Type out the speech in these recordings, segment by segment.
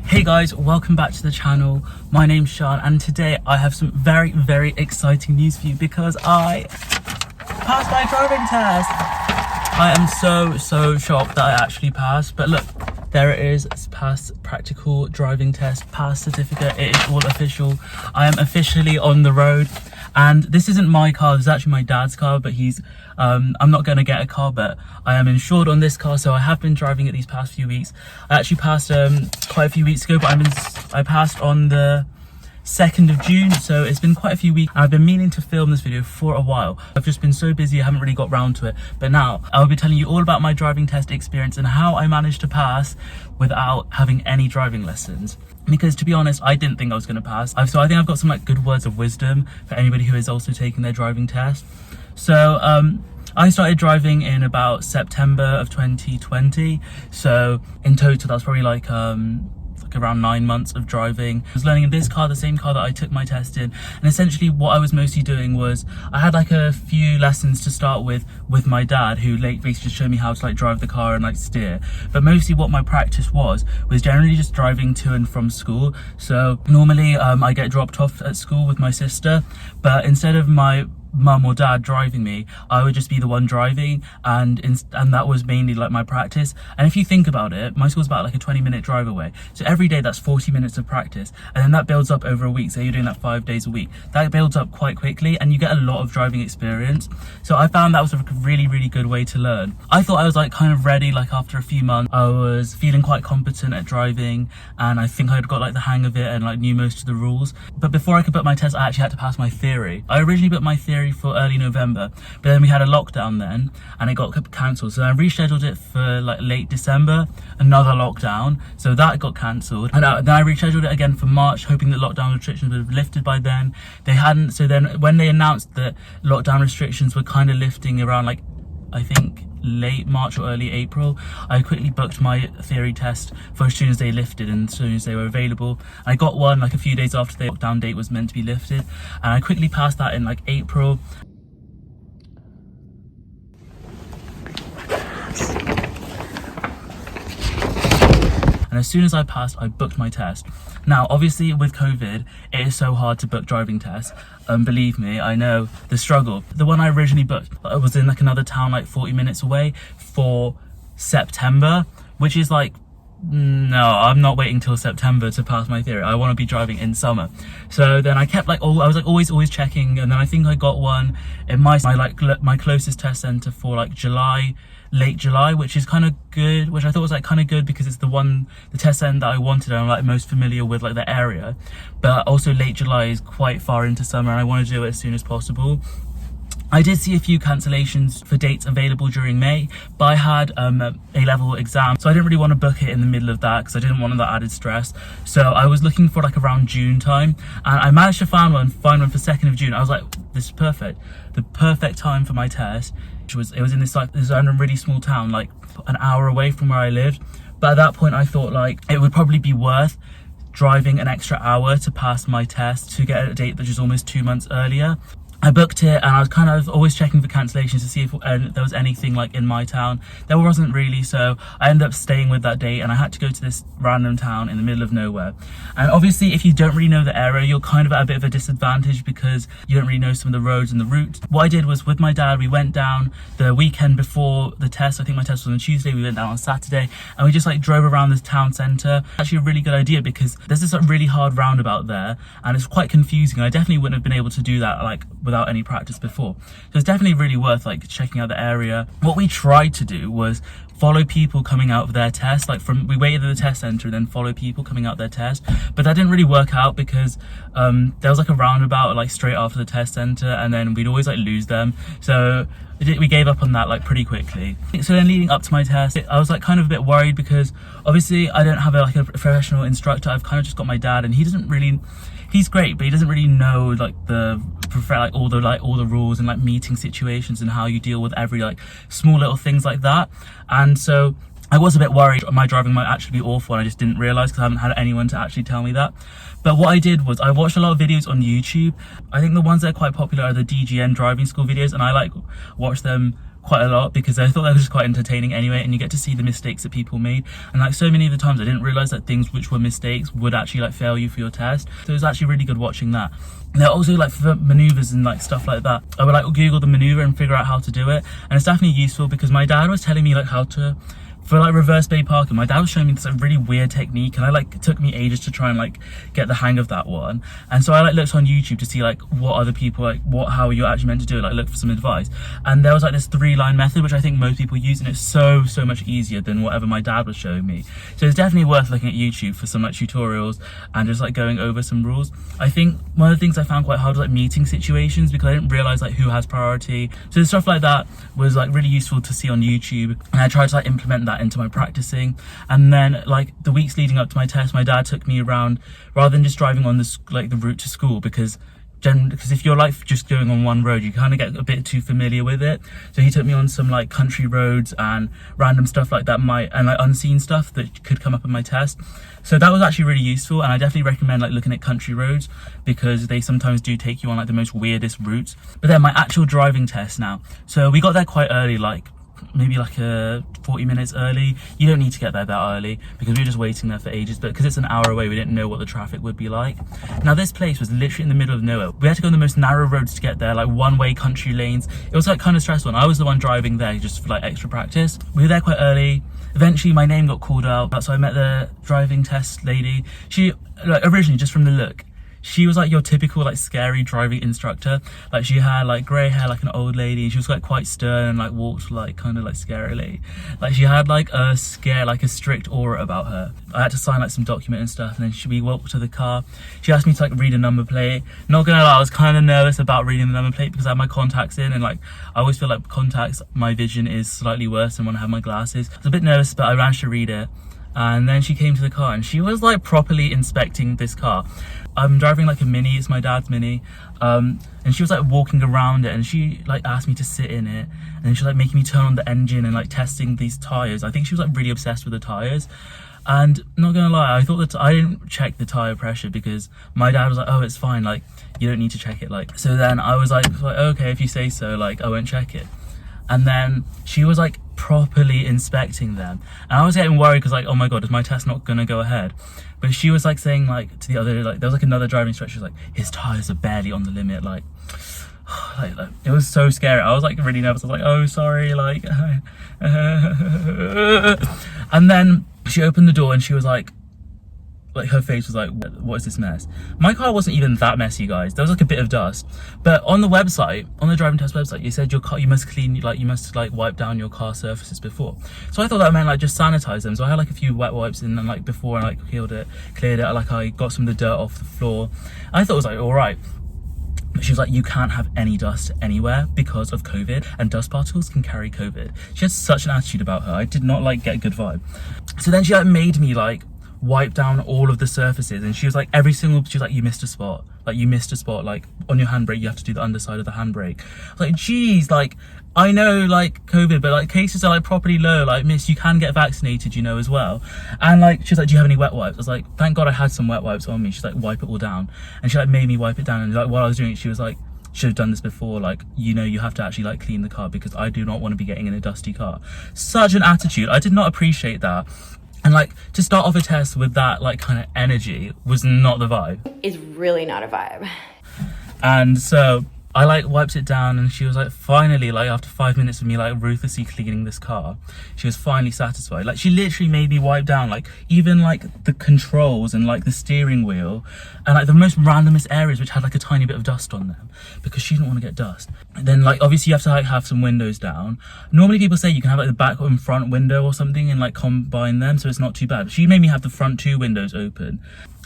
Hey guys, welcome back to the channel. My name's Sean and today I have some very exciting news for you because I passed my driving test. I am so shocked that I actually passed, but look, there it is. It's passed practical driving test, pass certificate. It is all official. I am officially on the road. And this isn't my car, this is actually my dad's car, but I'm not going to get a car, but I am insured on this car, so I have been driving it these past few weeks. I actually passed quite a few weeks ago, but I passed on the 2nd of June, so it's been quite a few weeks. I've been meaning to film this video for a while. I've just been so busy, I haven't really got round to it. But now, I'll be telling you all about my driving test experience and how I managed to pass without having any driving lessons. Because to be honest, I didn't think I was going to pass. So I think I've got some good words of wisdom for anybody who is also taking their driving test. So I started driving in about September of 2020. So in total, that's probably like around 9 months of driving. I was learning in this car, the same car that I took my test in, and essentially what I was mostly doing was I had like a few lessons to start with my dad, who basically just showed me how to like drive the car and like steer, but mostly what my practice was generally just driving to and from school. So normally I get dropped off at school with my sister, but instead of my mum or dad driving me, I would just be the one driving, and that was mainly like my practice. And if you think about it, my school's about like a 20-minute drive away, so every day that's 40 minutes of practice, and then that builds up over a week. So you're doing that 5 days a week, that builds up quite quickly and you get a lot of driving experience. So I found that was a really good way to learn. I thought I was like kind of ready, like after a few months I was feeling quite competent at driving, and I think I'd got like the hang of it and like knew most of the rules. But before I could book my test, I actually had to pass my theory. I originally booked my theory for early November, but then we had a lockdown then and it got cancelled, so I rescheduled it for like late December, another lockdown, so that got cancelled, and then I rescheduled it again for March, hoping that lockdown restrictions would have lifted by then. They hadn't, so then when they announced that lockdown restrictions were kind of lifting around like I think late March or early April, I quickly booked my theory test for as soon as they lifted and as soon as they were available. I got one like a few days after the lockdown date was meant to be lifted, and I quickly passed that in like April. And as soon as I passed, I booked my test. Now, obviously with COVID, it is so hard to book driving tests. Believe me, I know the struggle. The one I originally booked, I was in like another town like 40 minutes away for September, which is like, no, I'm not waiting till September to pass my theory. I want to be driving in summer. So then I kept like, I was like always checking, and then I think I got one in my closest test center for like late July, which is kind of good, which I thought was like kind of good because it's the test center that I wanted and I'm like most familiar with like the area. But also late July is quite far into summer and I want to do it as soon as possible. I did see a few cancellations for dates available during May, but I had A-level exam, so I didn't really want to book it in the middle of that because I didn't want that added stress. So I was looking for like around June time, and I managed to find one for 2nd of June. I was like, this is perfect, the perfect time for my test. It was in this in a really small town, like an hour away from where I lived. But at that point I thought like it would probably be worth driving an extra hour to pass my test to get a date that was almost 2 months earlier. I booked it and I was kind of always checking for cancellations to see if there was anything like in my town. There wasn't really, so I ended up staying with that date and I had to go to this random town in the middle of nowhere. And obviously if you don't really know the area, you're kind of at a bit of a disadvantage because you don't really know some of the roads and the route. What I did was with my dad, we went down the weekend before the test. I think my test was on Tuesday, we went down on Saturday and we just like drove around this town centre. Actually a really good idea because there's this like, really hard roundabout there and it's quite confusing. I definitely wouldn't have been able to do that like without any practice before, so it's definitely really worth like checking out the area. What we tried to do was follow people coming out of their test, we waited at the test center and then follow people coming out their test, but that didn't really work out because there was like a roundabout like straight after the test center and then we'd always like lose them, so we gave up on that like pretty quickly. So then leading up to my test, I was like kind of a bit worried because obviously I don't have like a professional instructor. I've kind of just got my dad and he's great, but he doesn't really know like all the rules and like meeting situations and how you deal with every like small little things like that. And so I was a bit worried my driving might actually be awful and I just didn't realize because I haven't had anyone to actually tell me that. But what I did was I watched a lot of videos on YouTube. I think the ones that are quite popular are the DGN driving school videos, and I like watch them quite a lot because I thought that was just quite entertaining anyway, and you get to see the mistakes that people made. And like so many of the times I didn't realize that things which were mistakes would actually like fail you for your test. So it was actually really good watching that. And there are also like for maneuvers and like stuff like that, I would like Google the maneuver and figure out how to do it. And it's definitely useful because my dad was telling me like how to, for like reverse bay parking, my dad was showing me this like really weird technique, and I like, it took me ages to try and like get the hang of that one. And so I like looked on YouTube to see like what other people like how you're actually meant to do it, like look for some advice. And there was like this 3-line method which I think most people use, and it's so much easier than whatever my dad was showing me. So it's definitely worth looking at YouTube for some like tutorials and just like going over some rules. I think one of the things I found quite hard was like meeting situations, because I didn't realize like who has priority. So stuff like that was like really useful to see on YouTube, and I tried to like implement that into my practicing. And then like the weeks leading up to my test, my dad took me around rather than just driving on this like the route to school, because if you're like just going on one road, you kind of get a bit too familiar with it. So he took me on some like country roads and random stuff like that, and like unseen stuff that could come up in my test. So that was actually really useful, and I definitely recommend like looking at country roads because they sometimes do take you on like the most weirdest routes. But then my actual driving test now, so we got there quite early, like maybe like 40 minutes early. You don't need to get there that early because we were just waiting there for ages, but because it's an hour away, we didn't know what the traffic would be like. Now this place was literally in the middle of nowhere. We had to go on the most narrow roads to get there, like one-way country lanes. It was like kind of stressful, and I was the one driving there just for like extra practice. We were there quite early. Eventually my name got called out, so I met the driving test lady. She like originally, just from the look, she was like your typical like scary driving instructor. Like she had like grey hair like an old lady. She was like quite stern and like walked like kind of like scarily. Like she had like a strict aura about her. I had to sign like some document and stuff, and then we walked to the car. She asked me to like read a number plate. Not gonna lie, I was kind of nervous about reading the number plate because I had my contacts in, and like I always feel like contacts, my vision is slightly worse than when I have my glasses. I was a bit nervous, but I managed to read it. And then she came to the car and she was like properly inspecting this car. I'm driving like a Mini, it's my dad's Mini, and she was like walking around it, and she like asked me to sit in it, and then she was like making me turn on the engine and like testing these tires. I think she was like really obsessed with the tires. And not gonna lie, I thought that I didn't check the tire pressure because my dad was like, oh, it's fine, like you don't need to check it. Like, so then I was like okay, if you say so, like I won't check it. And then she was like properly inspecting them, and I was getting worried because like, oh my god, is my test not gonna go ahead? But she was like saying like to the other, like there was like another driving instructor, she was like, his tires are barely on the limit, like it was so scary. I was like really nervous. I was like, oh sorry, like and then she opened the door and she was like her face was like, what is this mess? My car wasn't even that messy, guys. There was like a bit of dust, but on the website, on the driving test website, you said your car, you must clean, like you must like wipe down your car surfaces before. So I thought that meant like just sanitize them. So I had like a few wet wipes in, and like before I like cleared it, like I got some of the dirt off the floor. I thought it was like all right. But she was like, you can't have any dust anywhere because of COVID, and dust particles can carry COVID. She had such an attitude about her. I did not like get a good vibe. So then she like made me like wipe down all of the surfaces, and she was like she was like, you missed a spot, like on your handbrake you have to do the underside of the handbrake. I was like, geez, like I know like COVID, but like cases are like properly low, like miss, you can get vaccinated, you know, as well. And like she's like, do you have any wet wipes? I was like, thank god I had some wet wipes on me. She's like, wipe it all down. And she like made me wipe it down, and like while I was doing it, she was like, should have done this before, like, you know, you have to actually like clean the car because I do not want to be getting in a dusty car. Such an attitude. I did not appreciate that. And like to start off a test with that like kind of energy was not the vibe. It's really not a vibe. And so I like wiped it down, and she was like, finally, like after 5 minutes of me like ruthlessly cleaning this car, she was finally satisfied. Like she literally made me wipe down like even like the controls and like the steering wheel and like the most randomest areas which had like a tiny bit of dust on them because she didn't want to get dust. And then like obviously you have to like have some windows down. Normally people say you can have like the back and front window or something and like combine them so it's not too bad. But she made me have the front 2 windows open.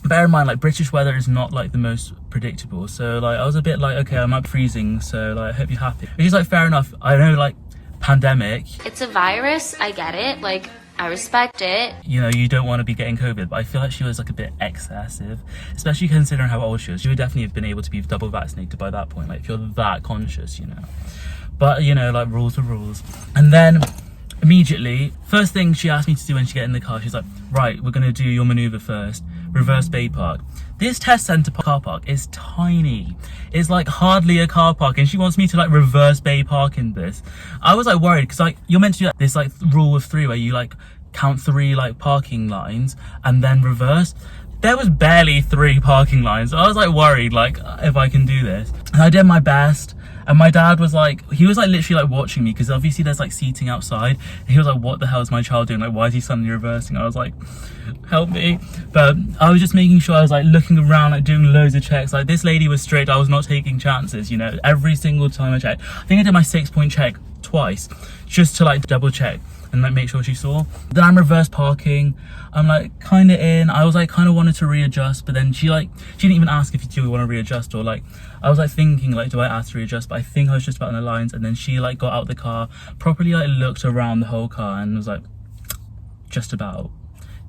Bear in mind, like British weather is not like the most predictable, so like I was a bit like, okay, I might be freezing, so like I hope you're happy. Which is like fair enough. I know like pandemic, it's a virus, I get it, like I respect it. You know, you don't want to be getting COVID, but I feel like she was like a bit excessive, especially considering how old she was. She would definitely have been able to be double vaccinated by that point, like if you're that conscious, you know. But you know, like rules are rules. And then Immediately, first thing she asked me to do when she get in the car, she's like, right, we're gonna do your maneuver first, reverse bay park. This test centre car park is tiny. It's like hardly a car park, and she wants me to like reverse bay park in this. I was like worried, because like you're meant to do this like rule of 3 where you like count 3 like parking lines and then reverse. There was barely 3 parking lines. So I was like worried like if I can do this. And I did my best. And my dad was like, he was like literally like watching me, because obviously there's like seating outside. And he was like, what the hell is my child doing? Like, why is he suddenly reversing? I was like, help me. But I was just making sure I was like looking around, like doing loads of checks. Like this lady was strict. I was not taking chances, you know, every single time I checked. I think I did my 6-point check twice just to like double check and like make sure she saw. Then I'm reverse parking. I'm like kind of in. I was like kind of wanted to readjust, but then she didn't even ask if you do want to readjust, or like I was like thinking like, do I ask to readjust? But I think I was just about in the lines. And then she like got out the car, properly like looked around the whole car and was like, just about.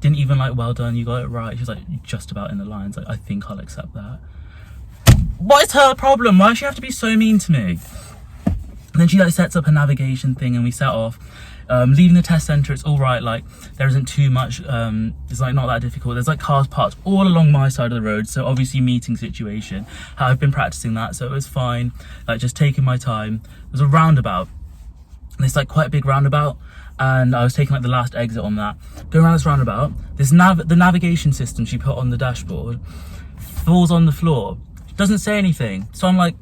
Didn't even like, well done, you got it right. She was like, just about in the lines. Like, I think I'll accept that. What is her problem? Why does she have to be so mean to me? And then she like sets up her navigation thing, and we set off. Leaving the test centre, it's all right. Like there isn't too much. It's like not that difficult. There's like cars parked all along my side of the road, so obviously meeting situation. I've been practicing that, so it was fine. Like just taking my time. There's a roundabout, and it's like quite a big roundabout, and I was taking like the last exit on that. Going around this roundabout, the navigation system she put on the dashboard falls on the floor. Doesn't say anything, so I'm like,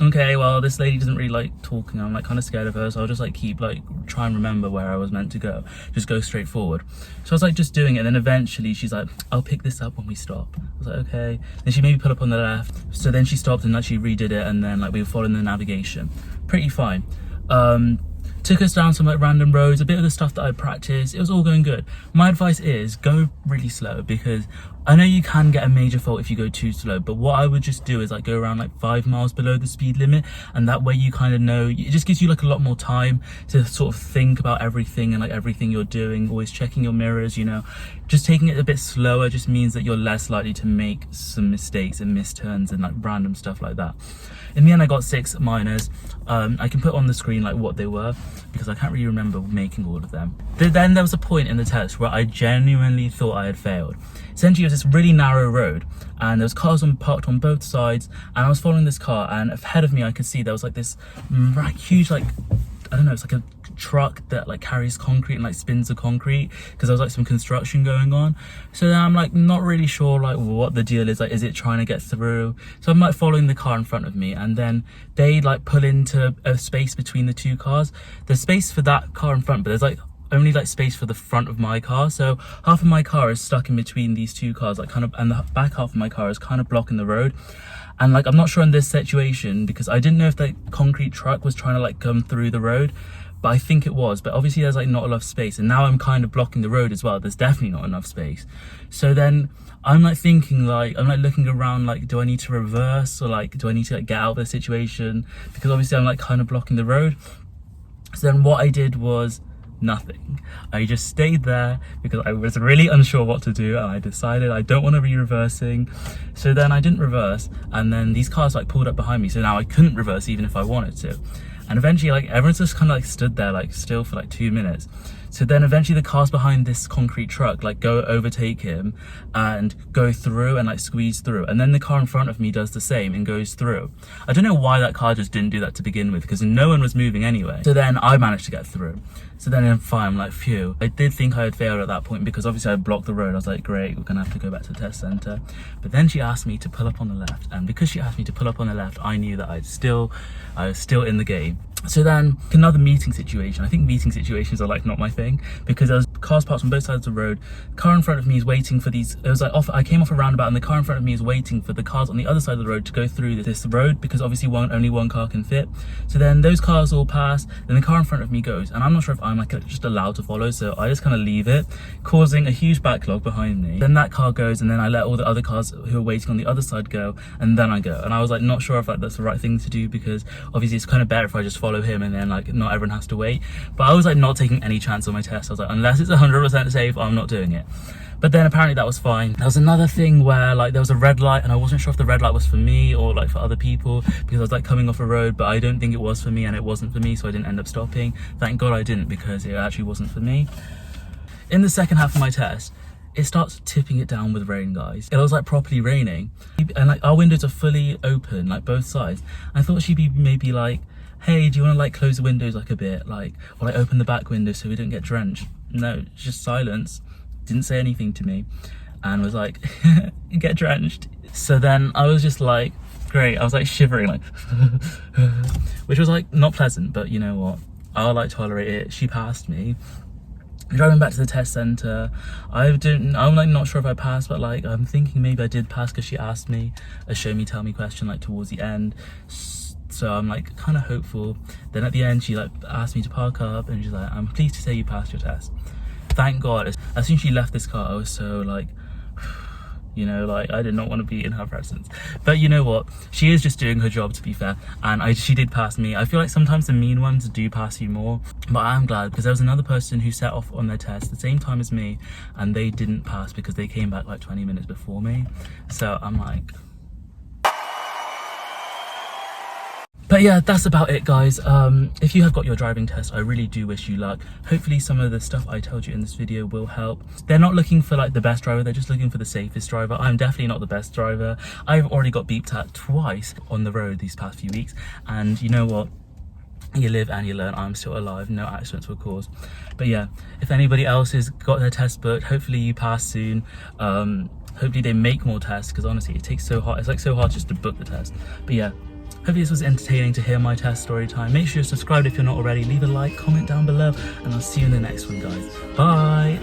okay, well this lady doesn't really like talking. I'm like kind of scared of her, so I'll just like keep like try and remember where I was meant to go, just go straight forward. So I was like just doing it, and then eventually she's like, I'll pick this up when we stop. I was like, okay. Then she made me pull up on the left, so then she stopped and like she redid it, and then like we were following the navigation pretty fine. Took us down some like random roads, a bit of the stuff that I practiced. It was all going good. My advice is go really slow, because I know you can get a major fault if you go too slow, but what I would just do is like go around like 5 miles below the speed limit, and that way you kind of know, it just gives you like a lot more time to sort of think about everything and like everything you're doing, always checking your mirrors, you know. Just taking it a bit slower just means that you're less likely to make some mistakes and misturns and like random stuff like that. In the end I got 6 minors. I can put on the screen like what they were, because I can't really remember making all of them. Then there was a point in the test where I genuinely thought I had failed. Essentially it was this really narrow road, and there was cars parked on both sides, and I was following this car, and ahead of me I could see there was like this huge like, I don't know, it's like a truck that like carries concrete and like spins the concrete, because there was like some construction going on. So then I'm like not really sure like what the deal is, like is it trying to get through? So I'm like following the car in front of me, and then they like pull into a space between the 2 cars. There's space for that car in front, but there's like only like space for the front of my car, so half of my car is stuck in between these 2 cars, like kind of, and the back half of my car is kind of blocking the road. And like I'm not sure in this situation, because I didn't know if the concrete truck was trying to like come through the road, but I think it was. But obviously there's like not enough space, and now I'm kind of blocking the road as well. There's definitely not enough space. So then I'm like thinking, like I'm like looking around, like do I need to reverse, or like do I need to like get out of the situation, because obviously I'm like kind of blocking the road. So then what I did was nothing. I just stayed there because I was really unsure what to do, and I decided I don't want to be reversing. So then I didn't reverse, and then these cars like pulled up behind me, so now I couldn't reverse even if I wanted to. And eventually like everyone's just kind of like stood there like still for like 2 minutes. So then eventually the cars behind this concrete truck like go overtake him and go through and like squeeze through, and then the car in front of me does the same and goes through. I don't know why that car just didn't do that to begin with, because no one was moving anyway. So then I managed to get through. So then I'm fine, I'm like, phew. I did think I had failed at that point, because obviously I blocked the road. I was like, great, we're gonna have to go back to the test center. But then she asked me to pull up on the left, and because she asked me to pull up on the left, I knew that I was still in the game. So then another meeting situation. I think meeting situations are like not my thing, because there was cars parked on both sides of the road. Car in front of me is waiting for these, it was like I came off a roundabout, and the car in front of me is waiting for the cars on the other side of the road to go through this road, because obviously only one car can fit. So then those cars all pass, then the car in front of me goes, and I'm not sure if I'm like just allowed to follow, so I just kind of leave it, causing a huge backlog behind me. Then that car goes, and then I let all the other cars who are waiting on the other side go, and then I go. And I was like not sure if like that's the right thing to do, because obviously it's kind of better if I just follow follow him and then like not everyone has to wait. But I was like not taking any chance on my test. I was like, unless it's 100% safe, I'm not doing it. But then apparently that was fine. There was another thing where like there was a red light and I wasn't sure if the red light was for me or like for other people, because I was like coming off a road, but I don't think it was for me and it wasn't for me, so I didn't end up stopping. Thank God I didn't, because it actually wasn't for me. In the second half of my test, it starts tipping it down with rain, guys. It was like properly raining, and like our windows are fully open, like both sides. I thought she'd be maybe like, hey, do you want to like close the windows like a bit, like, or like open the back window so we don't get drenched? No, just silence. Didn't say anything to me, and was like, get drenched. So then I was just like, great. I was like shivering, like, which was like not pleasant, but you know what? I'll like tolerate it. She passed me. Driving back to the test center, I'm like not sure if I passed, but like I'm thinking maybe I did pass, because she asked me a show me tell me question like towards the end, so I'm like kind of hopeful. Then at the end she like asked me to park up and she's like, I'm pleased to say you passed your test. Thank God. As soon as she left this car, I was so like, you know, like I did not want to be in her presence. But you know what, she is just doing her job, to be fair, and she did pass me. I feel like sometimes the mean ones do pass you more, but I'm glad, because there was another person who set off on their test the same time as me and they didn't pass because they came back like 20 minutes before me. So I'm like, but yeah, that's about it, guys. If you have got your driving test, I really do wish you luck. Hopefully some of the stuff I told you in this video will help. They're not looking for like the best driver, they're just looking for the safest driver. I'm definitely not the best driver. I've already got beeped at twice on the road these past few weeks, and you know what? You live and you learn. I'm still alive, no accidents were caused. But yeah, if anybody else has got their test booked, hopefully you pass soon. Hopefully they make more tests, because honestly it takes so hard. It's like so hard just to book the test. But yeah, hopefully this was entertaining to hear my test story time. Make sure you're subscribed if you're not already. Leave a like, comment down below, and I'll see you in the next one, guys. Bye.